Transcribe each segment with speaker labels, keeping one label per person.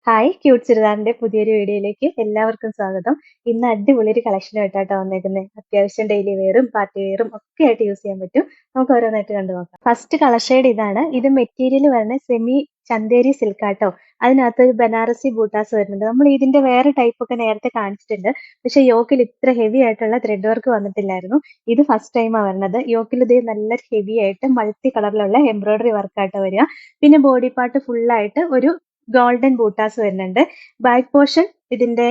Speaker 1: Hi cute ചുരിദാറിന്റെ പുതിയൊരു വീഡിയോയിലേക്ക് എല്ലാവർക്കും സ്വാഗതം. ഇന്ന് അടിപൊളി ഒരു കളക്ഷനുമായിട്ടാട്ടോ വന്നേക്കുന്നത്. അത്യാവശ്യം ഡെയിലി വെയറും പാർട്ടി വെയറും ഒക്കെ ആയിട്ട് യൂസ് ചെയ്യാൻ പറ്റും. നമുക്ക് ഓരോന്നായിട്ട് കണ്ടു നോക്കാം. ഫസ്റ്റ് കളർ ഷെയ്ഡ് ഇതാണ്. ഇത് മെറ്റീരിയൽ വരുന്ന സെമി ചന്തേരി സിൽക്ക് ആട്ടോ. അതിനകത്ത് ഒരു ബനാറസി ബൂട്ടാസ് വരുന്നുണ്ട്. നമ്മൾ ഇതിന്റെ വേറെ ടൈപ്പ് ഒക്കെ നേരത്തെ കാണിച്ചിട്ടുണ്ട്. പക്ഷെ യോക്കിൽ ഇത്ര ഹെവി ആയിട്ടുള്ള ത്രെഡ് വർക്ക് വന്നിട്ടില്ലായിരുന്നു. ഇത് ഫസ്റ്റ് ടൈമാണ് വരുന്നത്. യോക്കിൽ ഇത് നല്ല ഹെവി ആയിട്ട് മൾട്ടി കളറിലുള്ള എംബ്രോയിഡറി വർക്കായിട്ട് വരിക. പിന്നെ ബോഡി പാർട്ട് ഫുൾ ആയിട്ട് ഒരു ഗോൾഡൻ ബൂട്ടാസ് വരുന്നുണ്ട്. ബാക്ക് പോർഷൻ ഇതിന്റെ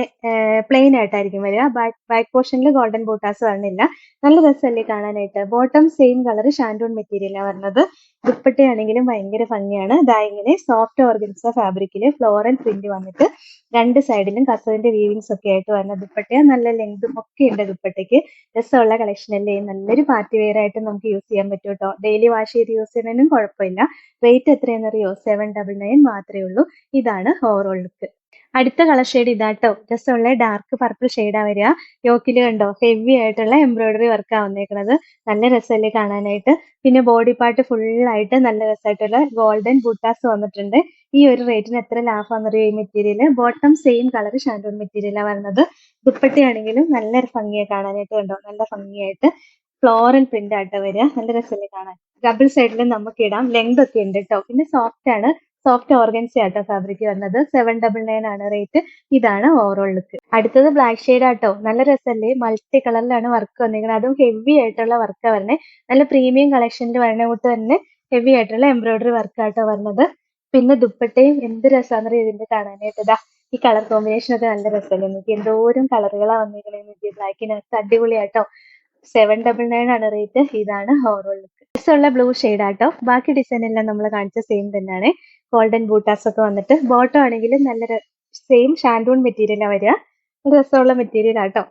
Speaker 1: പ്ലെയിൻ ആയിട്ടായിരിക്കും വരിക. ബാക്ക് പോർഷനിൽ ഗോൾഡൻ ബൂട്ടാസ് വരുന്നില്ല. നല്ല രസമല്ലേ കാണാനായിട്ട്. ബോട്ടം സെയിം കളർ ഷാൻഡൂൺ മെറ്റീരിയലാണ് വരുന്നത്. ദുപ്പട്ടയാണെങ്കിലും ഭയങ്കര ഭംഗിയാണ്. ദാ ഇങ്ങനെ സോഫ്റ്റ് ഓർഗൻസ ഫാബ്രിക്കില് ഫ്ലോറൽ പ്രിന്റ് വന്നിട്ട് രണ്ട് സൈഡിലും കസവിന്റെ വീവിങ്സ് ഒക്കെ ആയിട്ട് വരുന്ന ദുപ്പട്ട. നല്ല ലെങ്തും ഒക്കെ ഉണ്ട് ദുപ്പട്ടയ്ക്ക്. രസമുള്ള കളക്ഷൻ അല്ലേ. നല്ലൊരു പാർട്ടി വെയർ ആയിട്ട് നമുക്ക് യൂസ് ചെയ്യാൻ പറ്റും കേട്ടോ. ഡെയിലി വാഷ് ചെയ്ത് യൂസ് ചെയ്യുന്നതിനും കുഴപ്പമില്ല. റേറ്റ് എത്രയെന്നറിയോ? 799 മാത്രമേ ഉള്ളൂ. ഇതാണ് ഓവറോൾ ലുക്ക്. അടുത്ത കളർ ഷെയ്ഡ് ഇതാട്ടോ. രസമുള്ള ഡാർക്ക് പർപ്പിൾ ഷെയ്ഡാ വരിക. യോക്കില് കണ്ടോ ഹെവി ആയിട്ടുള്ള എംബ്രോയിഡറി വർക്കാ വന്നേക്കുന്നത്. നല്ല രസമല്ലേ കാണാനായിട്ട്. പിന്നെ ബോഡി പാർട്ട് ഫുൾ ആയിട്ട് നല്ല രസമായിട്ടുള്ള ഗോൾഡൻ ബൂട്ടാസ് വന്നിട്ടുണ്ട്. ഈ ഒരു റേറ്റിന് എത്ര ലാഭമാണെന്നറിയോ ഈ material. Bottom same colour shantoon മെറ്റീരിയലാണ് വരുന്നത്. ദുപ്പട്ടയാണെങ്കിലും നല്ല ഭംഗിയാ കാണാനായിട്ട്. കണ്ടോ നല്ല ഭംഗിയായിട്ട് ഫ്ലോറൽ പ്രിന്റ് ആയിട്ട് വരിക. നല്ല രസമല്ലേ കാണാൻ. ഡബിൾ സൈഡിലും നമുക്ക് ഇടാം. ലെങ്ത് ഒക്കെ ഉണ്ട് കേട്ടോ. പിന്നെ സോഫ്റ്റ് ആണ്. സോഫ്റ്റ് ഓർഗൻസ ആട്ടോ ഫാബ്രിക് വരുന്നത്. 799 ആണ് റേറ്റ്. ഇതാണ് ഓവറോൾ ലുക്ക്. അടുത്തത് ബ്ലാക്ക് ഷെയ്ഡ് ആട്ടോ. നല്ല രസമല്ലേ. മൾട്ടി കളറിലാണ് വർക്ക് വന്നിരിക്കുന്നത്. അതും ഹെവി ആയിട്ടുള്ള വർക്കാ വരുന്നത്. നല്ല പ്രീമിയം കളക്ഷനിൽ വരുന്ന കൂട്ട് തന്നെ ഹെവി ആയിട്ടുള്ള എംബ്രോയിഡറി വർക്കാട്ടോ വരുന്നത്. പിന്നെ ദുപ്പട്ടയും എന്ത് രസമാണെന്നറിയോ ഇതിന്റെ കാണാനായിട്ട്. ഇതാ ഈ കളർ കോമ്പിനേഷൻ ഒക്കെ നല്ല രസമല്ലേ. എനിക്ക് എന്തോരം കളറുകളാ വന്നിരിക്കുന്നത്. ബ്ലാക്കിനകത്ത് അടിപൊളിയാട്ടോ. 799 ആണ് റേറ്റ്. ഇതാണ് ഓവറോൾ ലുക്ക്. രസമുള്ള ബ്ലൂ ഷെയ്ഡ് ആട്ടോ. ബാക്കി ഡിസൈൻ എല്ലാം നമ്മൾ കാണിച്ച സെയിം തന്നെയാണ്. ഗോൾഡൻ ബൂട്ടാസ് ഒക്കെ വന്നിട്ട് ബോട്ടം ആണെങ്കിലും നല്ല സെയിം ഷാൻഡൂൺ മെറ്റീരിയലാണ് വരിക. ഒരു രസമുള്ള മെറ്റീരിയൽ ആട്ടോ.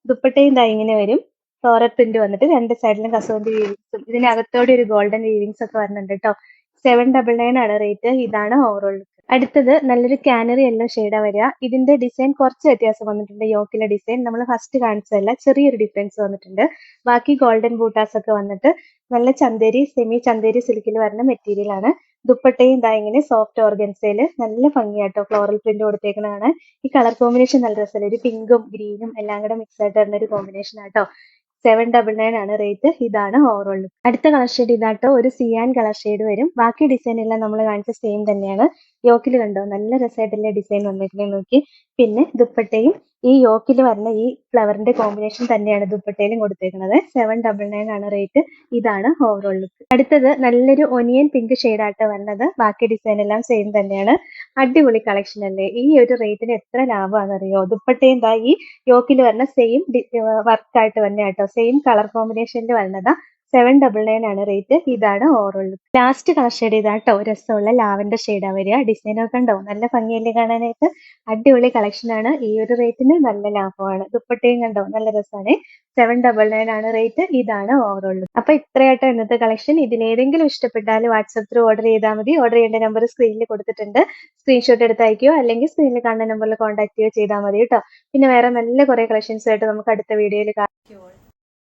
Speaker 1: ദുപ്പട്ടയും ദാ ഇങ്ങനെ വരും. ഫ്ലോറൽ പ്രിന്റ് വന്നിട്ട് രണ്ട് സൈഡിലും കസവിന്റെ വീവിങ്സും ഇതിനകത്തോടെ ഒരു ഗോൾഡൻ വീവിങ്സ് ഒക്കെ വരുന്നുണ്ട് കേട്ടോ. 799 ആണ് റേറ്റ്. ഇതാണ് ഓവറോൾ ലുക്ക്. അടുത്തത് നല്ലൊരു കാനറി യെല്ലോ ഷെയ്ഡാ വരിക. ഇതിന്റെ ഡിസൈൻ കുറച്ച് വ്യത്യാസം വന്നിട്ടുണ്ട്. യോക്കിലെ ഡിസൈൻ നമ്മൾ ഫസ്റ്റ് കാണിച്ചതല്ല, ചെറിയൊരു ഡിഫറൻസ് വന്നിട്ടുണ്ട്. ബാക്കി ഗോൾഡൻ ബൂട്ടാസ് ഒക്കെ വന്നിട്ട് നല്ല ചന്തേരി സെമി ചന്തേരി സിൽക്കിൽ വരുന്ന മെറ്റീരിയൽ ആണ്. ദുപ്പട്ടയും ഇതാ ഇങ്ങനെ സോഫ്റ്റ് ഓർഗൻസയില് നല്ല ഭംഗിയാട്ടോ ഫ്ലോറൽ പ്രിന്റ് കൊടുത്തേക്കുന്നതാണ്. ഈ കളർ കോമ്പിനേഷൻ നല്ല രസമല്ലേ. ഒരു പിങ്കും ഗ്രീനും എല്ലാം കൂടെ മിക്സ് ആയിട്ട് വരുന്ന ഒരു കോമ്പിനേഷൻ ആട്ടോ. 799 ആണ് റേറ്റ്. ഇതാണ് ഓവറോൾ ലുക്ക്. അടുത്ത കളർ ഷെയ്ഡ് ഇതാട്ടോ. ഒരു സിയാൻ കളർ ഷെയ്ഡ് വരും. ബാക്കി ഡിസൈൻ എല്ലാം നമ്മൾ കാണിച്ച സെയിം തന്നെയാണ്. യോക്കിൽ കണ്ടോ നല്ല രസമായിട്ടുള്ള ഡിസൈൻ വന്നിട്ടുണ്ട് നോക്കി. പിന്നെ ദുപ്പട്ടയും ഈ യോക്കിൽ വരുന്ന ഈ ഫ്ലവറിന്റെ കോമ്പിനേഷൻ തന്നെയാണ് ദുപ്പട്ടയിലും കൊടുത്തേക്കുന്നത്. 799 ആണ് റേറ്റ്. ഇതാണ് ഓവറോൾ ലുക്ക്. അടുത്തത് നല്ലൊരു ഒനിയൻ പിങ്ക് ഷെയ്ഡായിട്ട് വരുന്നത്. ബാക്കി ഡിസൈൻ എല്ലാം സെയിം തന്നെയാണ്. അടിപൊളി കളക്ഷൻ അല്ലേ. ഈ ഒരു റേറ്റിന് എത്ര ലാഭമാണെന്നറിയോ. ദുപ്പട്ടയും ദാ ഈ യോക്കിൽ വരുന്ന സെയിം വർക്കായിട്ട് തന്നെ കേട്ടോ. സെയിം കളർ കോമ്പിനേഷനിൽ വരുന്നതാ. 799 ആണ് റേറ്റ്. ഇതാണ് overall look. Last colour shade ഇതാട്ടോ. രസമുള്ള ലാവൻഡർ ഷെയ്ഡാ വരിക. ഡിസൈൻ ഒക്കെ ഉണ്ടോ നല്ല ഭംഗിയല്ലേ കാണാനായിട്ട്. അടിപൊളി കളക്ഷൻ ആണ്. ഈ ഒരു റേറ്റിന് നല്ല ലാഭമാണ്. ദുപ്പട്ടയും കണ്ടോ നല്ല രസമാണ്. 799 ആണ് റേറ്റ്. ഇതാണ് ഓവറോൾ ലുക്ക്. അപ്പൊ ഇത്രയായിട്ടോ ഇന്നത്തെ കളക്ഷൻ. ഇതിലേതെങ്കിലും ഇഷ്ടപ്പെട്ടാൽ വാട്സപ്പ് ത്രൂ ഓർഡർ ചെയ്താൽ മതി. ഓർഡർ ചെയ്യേണ്ട നമ്പർ സ്ക്രീനിൽ കൊടുത്തിട്ടുണ്ട്. സ്ക്രീൻഷോട്ട് എടുത്ത് അയക്കുകയോ അല്ലെങ്കിൽ സ്ക്രീനിൽ കാണുന്ന നമ്പറിൽ കോൺടാക്ട് ചെയ്യുകയോ ചെയ്താൽ മതി കേട്ടോ. പിന്നെ വേറെ നല്ല കുറെ കളക്ഷൻസ് ആയിട്ട് നമുക്ക് അടുത്ത വീഡിയോയിൽ കാണാം.